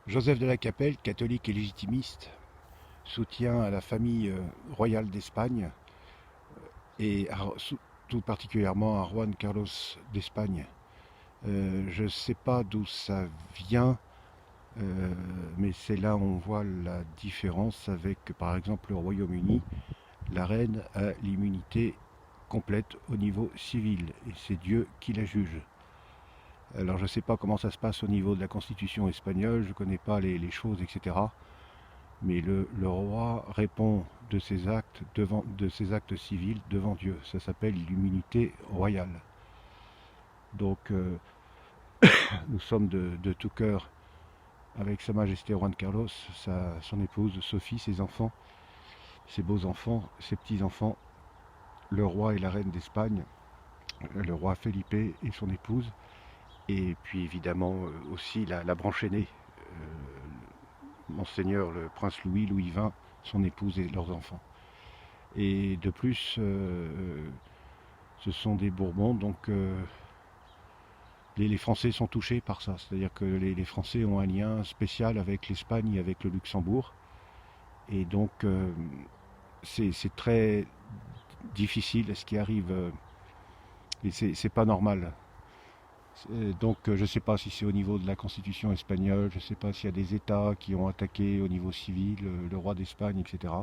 Joseph de la Capelle, catholique et légitimiste, soutient à la famille royale d'Espagne et tout particulièrement à Juan Carlos d'Espagne. Je ne sais pas d'où ça vient, mais c'est là où on voit la différence avec, par exemple, le Royaume-Uni. La reine a l'immunité complète au niveau civil et c'est Dieu qui la juge. Alors je ne sais pas comment ça se passe au niveau de la constitution espagnole, je ne connais pas les choses, etc. Mais le roi répond de ses actes civils devant Dieu. Ça s'appelle l'immunité royale. Donc nous sommes de tout cœur avec Sa Majesté Juan Carlos, son épouse Sophie, ses enfants, ses beaux-enfants, ses petits-enfants, le roi et la reine d'Espagne, le roi Felipe et son épouse, et puis évidemment aussi la branche aînée, Monseigneur le prince Louis, Louis XX, son épouse et leurs enfants. Et de plus, ce sont des Bourbons, donc les Français sont touchés par ça. C'est-à-dire que les Français ont un lien spécial avec l'Espagne et avec le Luxembourg. Et donc, c'est très difficile ce qui arrive. Et c'est pas normal. Donc, je ne sais pas si c'est au niveau de la Constitution espagnole, je ne sais pas s'il y a des États qui ont attaqué au niveau civil, le roi d'Espagne, etc.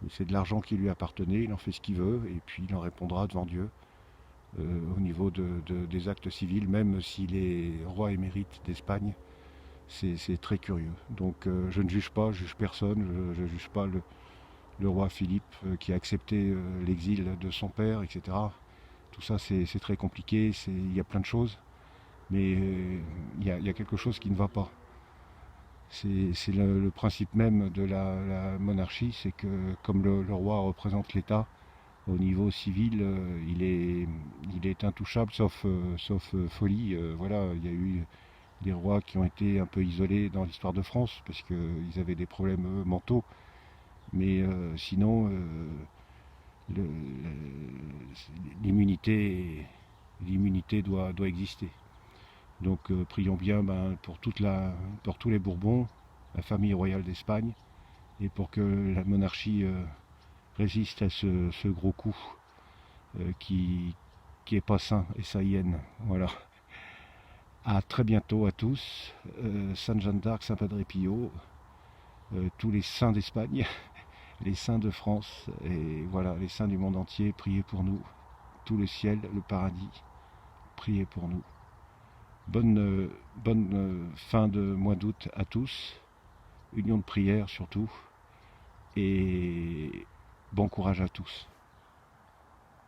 Mais c'est de l'argent qui lui appartenait, il en fait ce qu'il veut, et puis il en répondra devant Dieu. Au niveau des actes civils, même s'il est roi émérite d'Espagne, c'est très curieux. Donc je ne juge pas, je juge personne, je ne juge pas le roi Philippe qui a accepté l'exil de son père, etc. Tout ça c'est très compliqué, il y a plein de choses, mais il y a quelque chose qui ne va pas. C'est le principe même de la monarchie, c'est que comme le roi représente l'État, au niveau civil, il est intouchable, sauf folie. Voilà, il y a eu des rois qui ont été un peu isolés dans l'histoire de France parce qu'ils avaient des problèmes mentaux. Mais sinon, l'immunité, l'immunité doit exister. Donc prions bien pour tous les Bourbons, la famille royale d'Espagne, et pour que la monarchie résiste à ce gros coup qui est pas sain et saïenne. Voilà. À très bientôt à tous. Sainte Jeanne d'Arc, Saint Padre Pio, tous les saints d'Espagne, les saints de France, et voilà, les saints du monde entier, priez pour nous. Tout le ciel, le paradis, priez pour nous. Bonne fin de mois d'août à tous. Union de prière surtout. Et bon courage à tous.